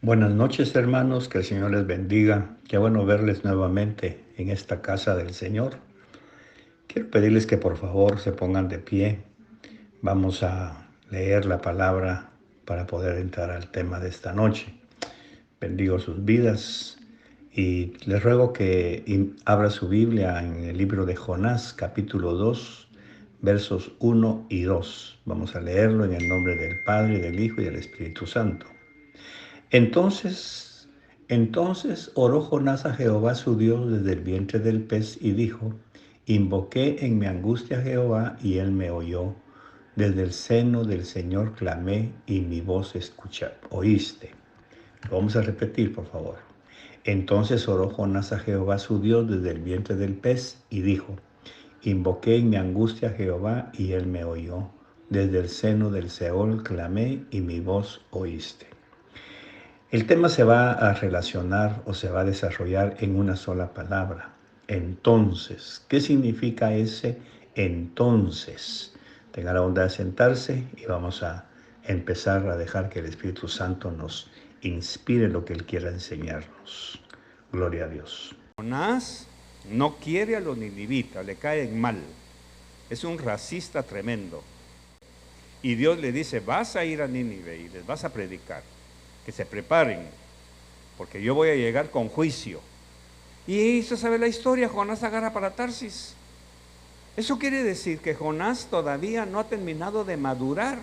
Buenas noches, hermanos, que el Señor les bendiga. Qué bueno verles nuevamente en esta casa del Señor. Quiero pedirles que por favor se pongan de pie. Vamos a leer la palabra para poder entrar al tema de esta noche. Bendigo sus vidas y les ruego que abra su Biblia en el libro de Jonás, capítulo 2, versos 1 y 2. Vamos a leerlo en el nombre del Padre, del Hijo y del Espíritu Santo. Entonces oró Jonás a Jehová su Dios desde el vientre del pez y dijo: Invoqué en mi angustia a Jehová y él me oyó. Desde el seno del Señor clamé y mi voz oíste. Lo vamos a repetir, por favor. Entonces oró Jonás a Jehová su Dios desde el vientre del pez y dijo: Invoqué en mi angustia a Jehová y él me oyó. Desde el seno del Seol clamé y mi voz oíste. El tema se va a relacionar o se va a desarrollar en una sola palabra. Entonces, ¿qué significa ese entonces? Tenga la bondad de sentarse y vamos a empezar a dejar que el Espíritu Santo nos inspire lo que Él quiera enseñarnos. Gloria a Dios. Jonás no quiere a los ninivitas, le caen mal. Es un racista tremendo. Y Dios le dice: vas a ir a Nínive y les vas a predicar, que se preparen, porque yo voy a llegar con juicio. Y usted sabe la historia, Jonás agarra para Tarsis. Eso quiere decir que Jonás todavía no ha terminado de madurar.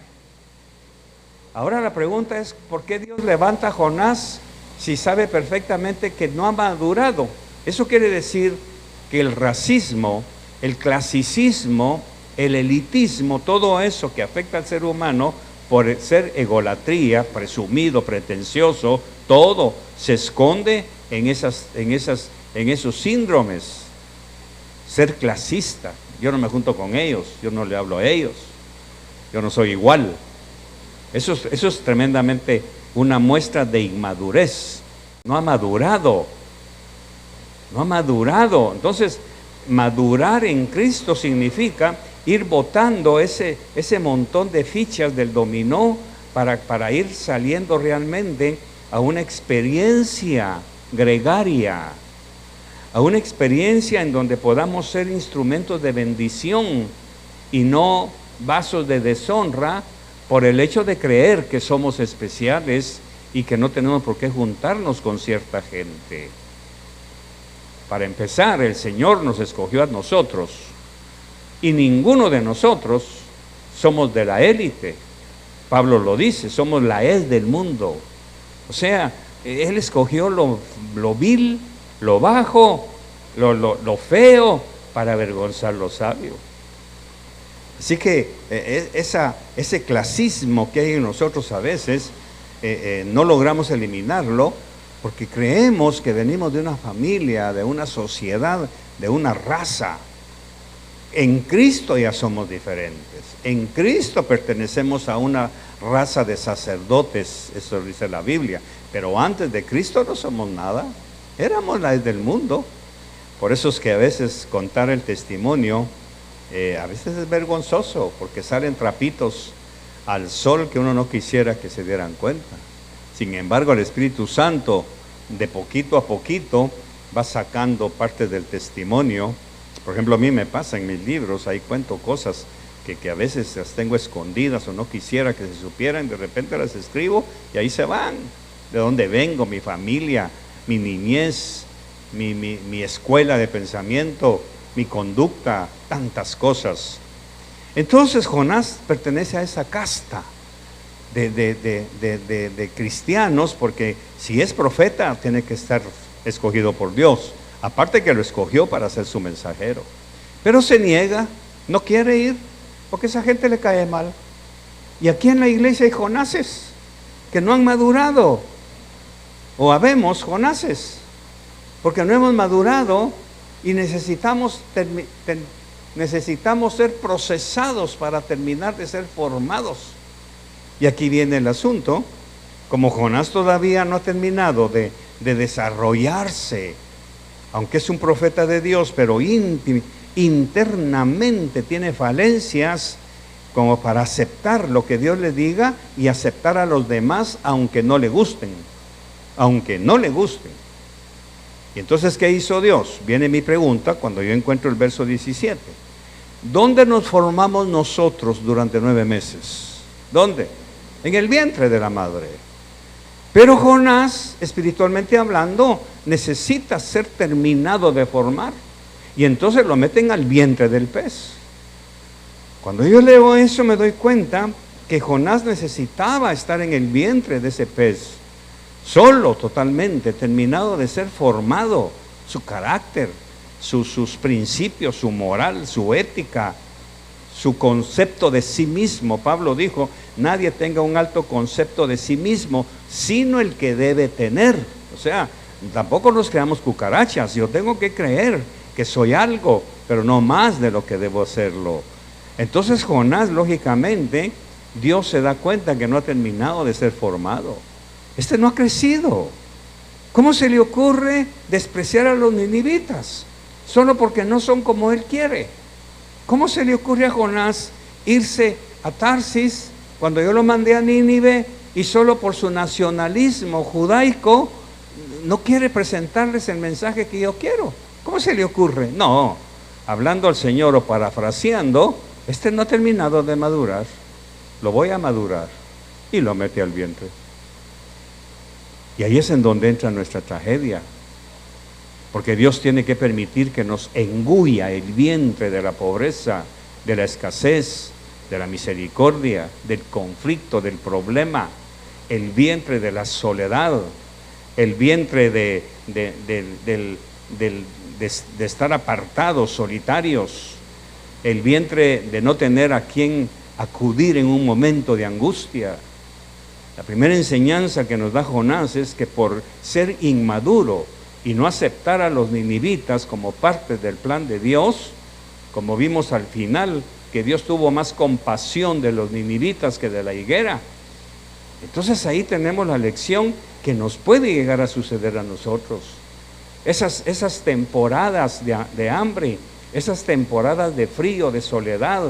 Ahora la pregunta es: ¿por qué Dios levanta a Jonás si sabe perfectamente que no ha madurado? Eso quiere decir que el racismo, el clasicismo, el elitismo, todo eso que afecta al ser humano por ser egolatría, presumido, pretencioso, todo se esconde en esos síndromes. Ser clasista, yo no me junto con ellos, yo no le hablo a ellos, yo no soy igual. Eso es tremendamente una muestra de inmadurez. No ha madurado. Entonces, madurar en Cristo significa ir botando ese montón de fichas del dominó para ir saliendo realmente a una experiencia gregaria, a una experiencia en donde podamos ser instrumentos de bendición y no vasos de deshonra por el hecho de creer que somos especiales y que no tenemos por qué juntarnos con cierta gente. Para empezar, el Señor nos escogió a nosotros y ninguno de nosotros somos de la élite. Pablo lo dice, somos la hez del mundo. O sea, Él escogió lo vil, lo bajo, lo feo, para avergonzar lo sabio. Así que ese clasismo que hay en nosotros a veces, no logramos eliminarlo porque creemos que venimos de una familia, de una sociedad, de una raza. En Cristo ya somos diferentes. En Cristo pertenecemos a una raza de sacerdotes, eso dice la Biblia. Pero antes de Cristo no somos nada. Éramos la del mundo. Por eso es que a veces contar el testimonio, a veces es vergonzoso, porque salen trapitos al sol que uno no quisiera que se dieran cuenta. Sin embargo, el Espíritu Santo, de poquito a poquito, va sacando parte del testimonio. Por ejemplo, a mí me pasa en mis libros, ahí cuento cosas que a veces las tengo escondidas o no quisiera que se supieran, de repente las escribo y ahí se van. De dónde vengo, mi familia, mi niñez, mi escuela de pensamiento, mi conducta, tantas cosas. Entonces Jonás pertenece a esa casta de cristianos, porque si es profeta tiene que estar escogido por Dios, aparte que lo escogió para ser su mensajero, pero se niega, no quiere ir porque esa gente le cae mal. Y aquí en la iglesia hay Jonases que no han madurado, o habemos Jonases porque no hemos madurado y necesitamos ser procesados para terminar de ser formados. Y aquí viene el asunto: como Jonás todavía no ha terminado de desarrollarse, aunque es un profeta de Dios, pero internamente tiene falencias como para aceptar lo que Dios le diga y aceptar a los demás aunque no le gusten. aunque no le gusten. Y entonces, ¿qué hizo Dios? Viene mi pregunta cuando yo encuentro el verso 17. ¿Dónde nos formamos nosotros durante 9 meses? ¿Dónde? En el vientre de la madre. Pero Jonás, espiritualmente hablando, necesita ser terminado de formar. Y entonces lo meten al vientre del pez. Cuando yo leo eso me doy cuenta que Jonás necesitaba estar en el vientre de ese pez, solo, totalmente, terminado de ser formado, su carácter, sus principios, su moral, su ética, su concepto de sí mismo. Pablo dijo, nadie tenga un alto concepto de sí mismo, sino el que debe tener. O sea, tampoco nos creamos cucarachas. Yo tengo que creer que soy algo, pero no más de lo que debo serlo. Entonces Jonás, lógicamente, Dios se da cuenta que no ha terminado de ser formado. Este no ha crecido. ¿Cómo se le ocurre despreciar a los ninivitas? Solo porque no son como él quiere. ¿Cómo se le ocurre a Jonás irse a Tarsis cuando yo lo mandé a Nínive y solo por su nacionalismo judaico no quiere presentarles el mensaje que yo quiero? ¿Cómo se le ocurre? No, hablando al Señor o parafraseando, este no ha terminado de madurar, lo voy a madurar, y lo mete al vientre. Y ahí es en donde entra nuestra tragedia, porque Dios tiene que permitir que nos engulla el vientre de la pobreza, de la escasez, de la misericordia, del conflicto, del problema, el vientre de la soledad, el vientre de estar apartados, solitarios, el vientre de no tener a quien acudir en un momento de angustia. La primera enseñanza que nos da Jonás es que por ser inmaduro y no aceptar a los ninivitas como parte del plan de Dios, como vimos al final, que Dios tuvo más compasión de los ninivitas que de la higuera. Entonces ahí tenemos la lección que nos puede llegar a suceder a nosotros. Esas temporadas de hambre, esas temporadas de frío, de soledad.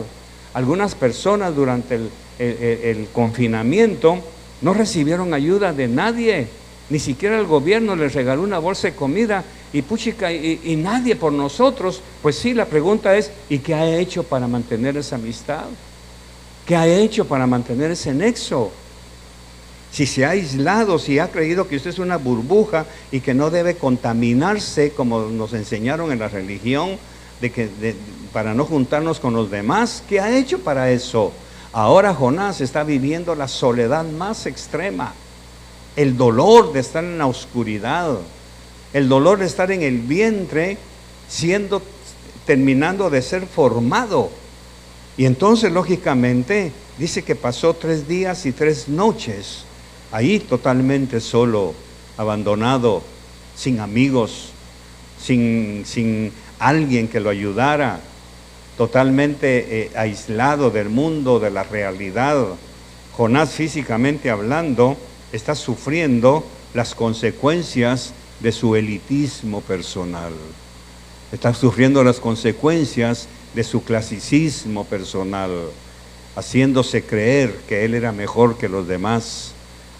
Algunas personas durante el confinamiento no recibieron ayuda de nadie, ni siquiera el gobierno les regaló una bolsa de comida y puchica, y nadie por nosotros. Pues sí, la pregunta es, ¿y qué ha hecho para mantener esa amistad? ¿Qué ha hecho para mantener ese nexo? Si se ha aislado, si ha creído que usted es una burbuja y que no debe contaminarse como nos enseñaron en la religión, para no juntarnos con los demás, ¿qué ha hecho para eso? Ahora Jonás está viviendo la soledad más extrema, el dolor de estar en la oscuridad, el dolor de estar en el vientre, terminando de ser formado. Y entonces, lógicamente, dice que pasó 3 días y 3 noches ahí totalmente solo, abandonado, sin amigos, sin alguien que lo ayudara, totalmente aislado del mundo, de la realidad. Jonás, físicamente hablando, está sufriendo las consecuencias de su elitismo personal. Está sufriendo las consecuencias de su clasicismo personal, haciéndose creer que él era mejor que los demás,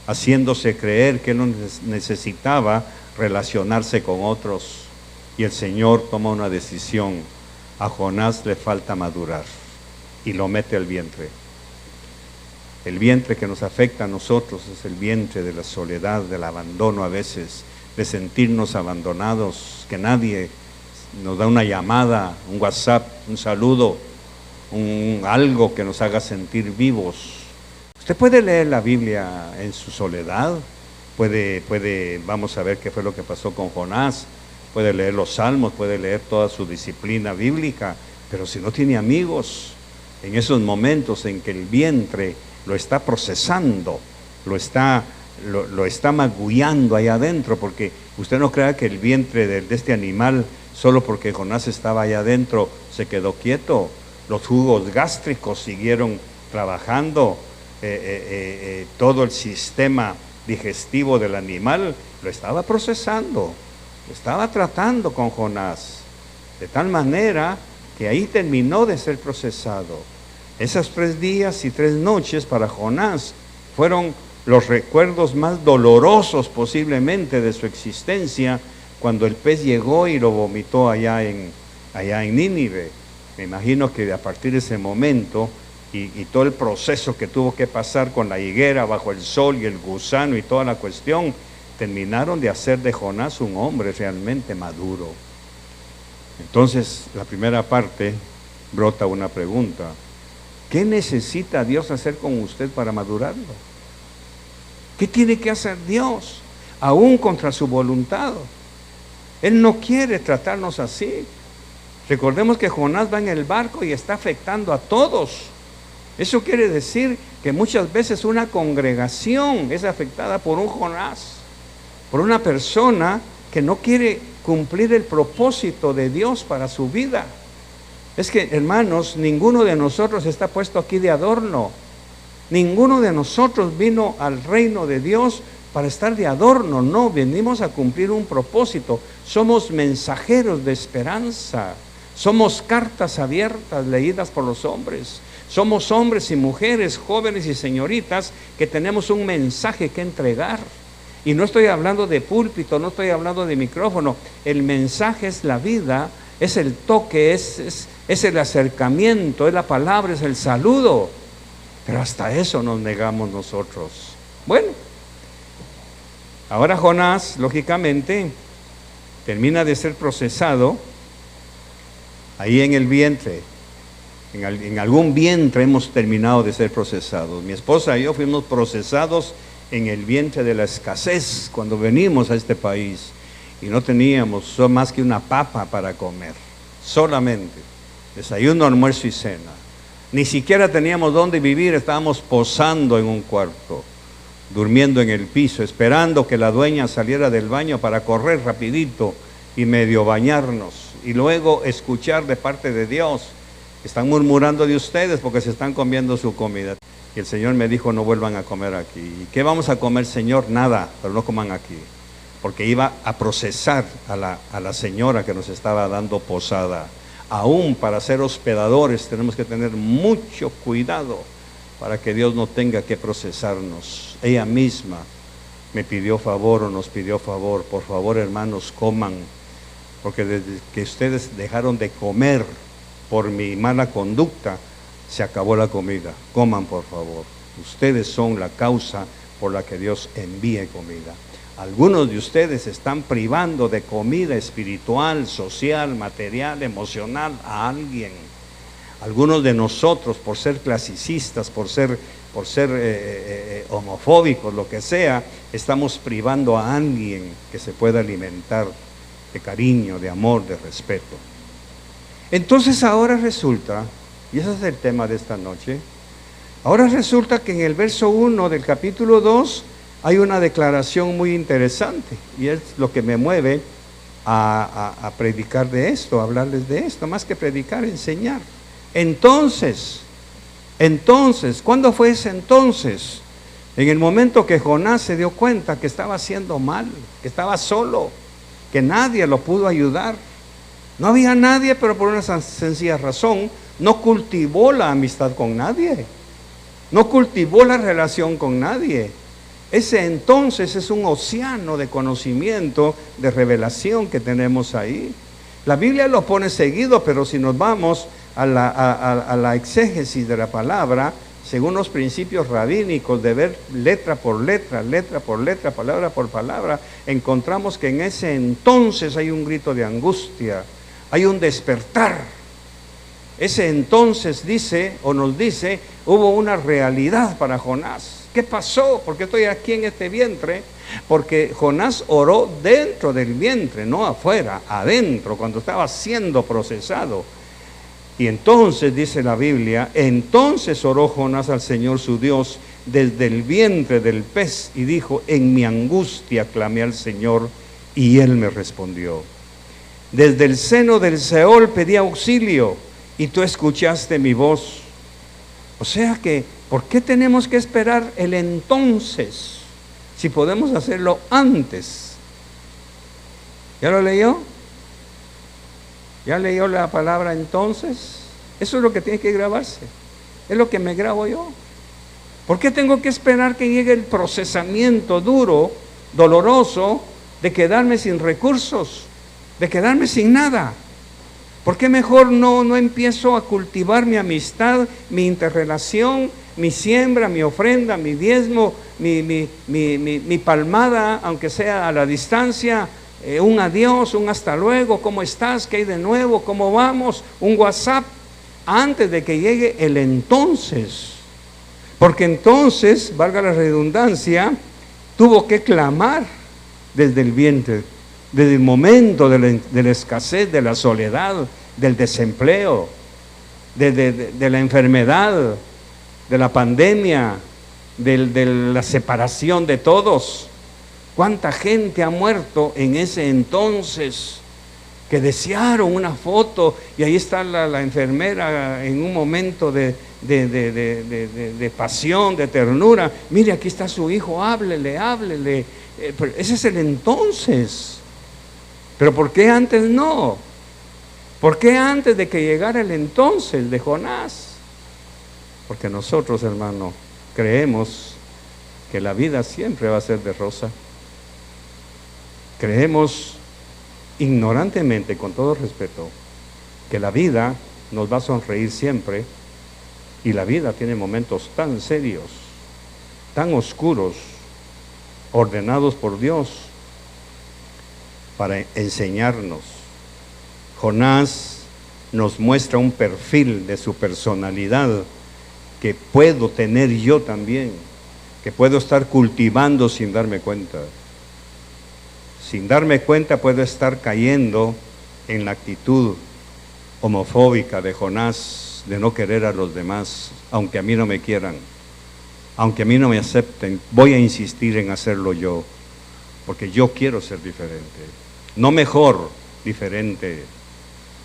haciéndose creer que él no necesitaba relacionarse con otros. Y el Señor toma una decisión. A Jonás le falta madurar y lo mete al vientre. El vientre que nos afecta a nosotros es el vientre de la soledad, del abandono a veces, de sentirnos abandonados, que nadie nos da una llamada, un WhatsApp, un saludo, algo que nos haga sentir vivos. Usted puede leer la Biblia en su soledad, vamos a ver qué fue lo que pasó con Jonás, puede leer los salmos, puede leer toda su disciplina bíblica, pero si no tiene amigos, en esos momentos en que el vientre lo está procesando, lo está magullando ahí adentro, porque usted no crea que el vientre de este animal, solo porque Jonás estaba allá adentro, se quedó quieto. Los jugos gástricos siguieron trabajando, todo el sistema digestivo del animal lo estaba procesando, lo estaba tratando con Jonás, de tal manera que ahí terminó de ser procesado. Esas 3 días y 3 noches para Jonás fueron los recuerdos más dolorosos posiblemente de su existencia cuando el pez llegó y lo vomitó allá en Nínive. Me imagino que a partir de ese momento y todo el proceso que tuvo que pasar con la higuera bajo el sol y el gusano y toda la cuestión, terminaron de hacer de Jonás un hombre realmente maduro. Entonces, la primera parte brota una pregunta: ¿qué necesita Dios hacer con usted para madurarlo? ¿Qué tiene que hacer Dios, aún contra su voluntad? Él no quiere tratarnos así. Recordemos que Jonás va en el barco y está afectando a todos. Eso quiere decir que muchas veces una congregación es afectada por un Jonás, por una persona que no quiere cumplir el propósito de Dios para su vida. Es que, hermanos, ninguno de nosotros está puesto aquí de adorno. Ninguno de nosotros vino al reino de Dios para estar de adorno. No, venimos a cumplir un propósito. Somos mensajeros de esperanza. Somos cartas abiertas leídas por los hombres. Somos hombres y mujeres, jóvenes y señoritas, que tenemos un mensaje que entregar. Y no estoy hablando de púlpito, no estoy hablando de micrófono. El mensaje es la vida, es el toque, es el acercamiento, es la palabra, es el saludo. Pero hasta eso nos negamos nosotros. Bueno, ahora Jonás, lógicamente, termina de ser procesado ahí en el vientre. En algún vientre hemos terminado de ser procesados. Mi esposa y yo fuimos procesados en el vientre de la escasez cuando venimos a este país y no teníamos más que una papa para comer, solamente desayuno, almuerzo y cena. Ni siquiera teníamos dónde vivir, estábamos posando en un cuarto, durmiendo en el piso, esperando que la dueña saliera del baño para correr rapidito y medio bañarnos y luego escuchar de parte de Dios: están murmurando de ustedes porque se están comiendo su comida. Y el Señor me dijo: no vuelvan a comer aquí. ¿Y qué vamos a comer, Señor? Nada, pero no coman aquí. Porque iba a procesar a la señora que nos estaba dando posada. Aún para ser hospedadores tenemos que tener mucho cuidado para que Dios no tenga que procesarnos. Ella misma me pidió favor o nos pidió favor: por favor, hermanos, coman, porque desde que ustedes dejaron de comer por mi mala conducta, se acabó la comida. Coman, por favor. Ustedes son la causa por la que Dios envíe comida. Algunos de ustedes están privando de comida espiritual, social, material, emocional a alguien. Algunos de nosotros, por ser clasicistas, por ser homofóbicos, lo que sea, estamos privando a alguien que se pueda alimentar de cariño, de amor, de respeto. Entonces ahora resulta, y ese es el tema de esta noche, ahora resulta que en el verso 1 del capítulo 2 hay una declaración muy interesante, y es lo que me mueve a predicar de esto, a hablarles de esto, más que predicar, enseñar. Entonces, ¿cuándo fue ese entonces? En el momento que Jonás se dio cuenta que estaba haciendo mal, que estaba solo, que nadie lo pudo ayudar. No había nadie, pero por una sencilla razón: no cultivó la amistad con nadie, no cultivó la relación con nadie. Ese entonces es un océano de conocimiento, de revelación que tenemos ahí. La Biblia lo pone seguido, pero si nos vamos a la exégesis de la palabra, según los principios rabínicos de ver letra por letra, palabra por palabra, encontramos que en ese entonces hay un grito de angustia, hay un despertar. Ese entonces dice, o nos dice, hubo una realidad para Jonás. ¿Qué pasó? ¿Por qué estoy aquí en este vientre? Porque Jonás oró dentro del vientre, no afuera, adentro, cuando estaba siendo procesado. Y entonces dice la Biblia: entonces oró Jonás al Señor su Dios desde el vientre del pez y dijo: en mi angustia clamé al Señor y Él me respondió. Desde el seno del Seol pedí auxilio y tú escuchaste mi voz. O sea que, ¿por qué tenemos que esperar el entonces si podemos hacerlo antes? ¿Ya lo leyó? ¿Ya leyó la palabra entonces? Eso es lo que tiene que grabarse. Es lo que me grabo yo. ¿Por qué tengo que esperar que llegue el procesamiento duro, doloroso, de quedarme sin recursos, de quedarme sin nada? ¿Por qué mejor no empiezo a cultivar mi amistad, mi interrelación, mi siembra, mi ofrenda, mi diezmo, mi palmada, aunque sea a la distancia, un adiós, un hasta luego, ¿cómo estás? ¿Qué hay de nuevo? ¿Cómo vamos? Un WhatsApp, antes de que llegue el entonces. Porque entonces, valga la redundancia, tuvo que clamar desde el vientre, desde el momento de la escasez, de la soledad, del desempleo, de la enfermedad, de la pandemia, de la separación de todos. ¿Cuánta gente ha muerto en ese entonces? Que desearon una foto y ahí está la enfermera en un momento de pasión, de ternura. Mire, aquí está su hijo, háblele. Ese es el entonces. Pero ¿por qué antes no? ¿Por qué antes de que llegara el entonces de Jonás? Porque nosotros, hermano, creemos que la vida siempre va a ser de rosa. Creemos ignorantemente, con todo respeto, que la vida nos va a sonreír siempre, y la vida tiene momentos tan serios, tan oscuros, ordenados por Dios para enseñarnos. Jonás nos muestra un perfil de su personalidad que puedo tener yo también, que puedo estar cultivando sin darme cuenta. Sin darme cuenta puedo estar cayendo en la actitud homofóbica de Jonás, de no querer a los demás, aunque a mí no me quieran, aunque a mí no me acepten. Voy a insistir en hacerlo yo, porque yo quiero ser diferente, no mejor, diferente.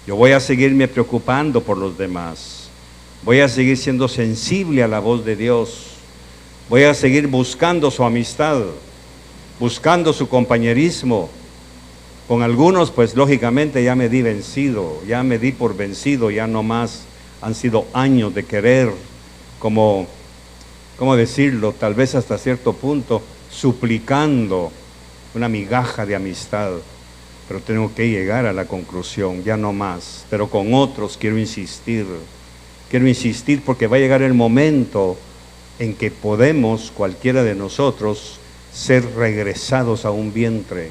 Yo voy a seguirme preocupando por los demás, voy a seguir siendo sensible a la voz de Dios, voy a seguir buscando su amistad, buscando su compañerismo. Con algunos, pues lógicamente ya me di vencido, ya me di por vencido, ya no más. Han sido años de querer, ¿cómo decirlo? Tal vez hasta cierto punto, suplicando una migaja de amistad. Pero tengo que llegar a la conclusión, ya no más. Pero con otros quiero insistir porque va a llegar el momento en que podemos, cualquiera de nosotros, ser regresados a un vientre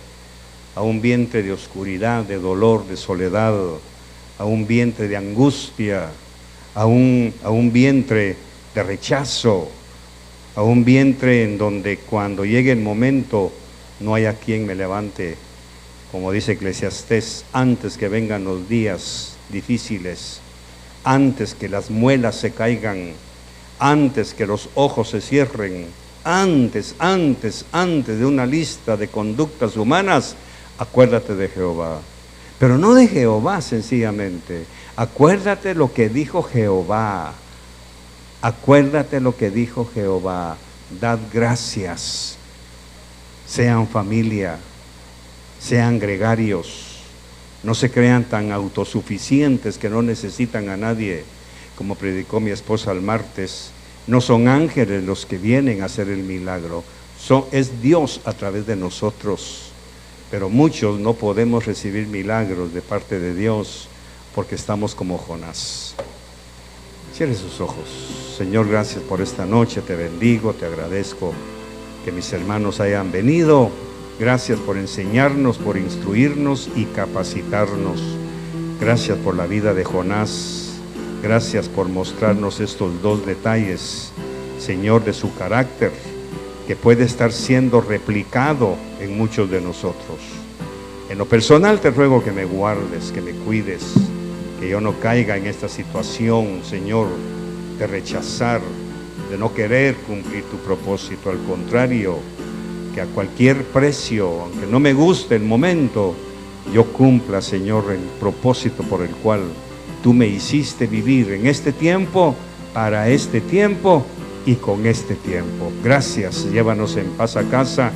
de oscuridad, de dolor, de soledad, a un vientre de angustia, a un vientre de rechazo, a un vientre en donde cuando llegue el momento no haya quien me levante, como dice Eclesiastés, antes que vengan los días difíciles, antes que las muelas se caigan, antes que los ojos se cierren, antes de una lista de conductas humanas, acuérdate de Jehová. Pero no de Jehová sencillamente, acuérdate lo que dijo Jehová. Acuérdate lo que dijo Jehová. Dad gracias. Sean familia, sean gregarios. No se crean tan autosuficientes que no necesitan a nadie. Como predicó mi esposa el martes, no son ángeles los que vienen a hacer el milagro, es Dios a través de nosotros. Pero muchos no podemos recibir milagros de parte de Dios porque estamos como Jonás. Cierre sus ojos. Señor, gracias por esta noche, te bendigo, te agradezco que mis hermanos hayan venido. Gracias por enseñarnos, por instruirnos y capacitarnos. Gracias por la vida de Jonás. Gracias por mostrarnos estos dos detalles, Señor, de su carácter, que puede estar siendo replicado en muchos de nosotros. En lo personal te ruego que me guardes, que me cuides, que yo no caiga en esta situación, Señor, de rechazar, de no querer cumplir tu propósito. Al contrario, que a cualquier precio, aunque no me guste el momento, yo cumpla, Señor, el propósito por el cual tú me hiciste vivir en este tiempo, para este tiempo y con este tiempo. Gracias, llévanos en paz a casa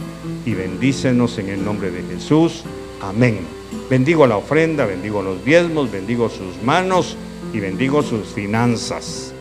y bendícenos en el nombre de Jesús. Amén. Bendigo la ofrenda, bendigo los diezmos, bendigo sus manos y bendigo sus finanzas.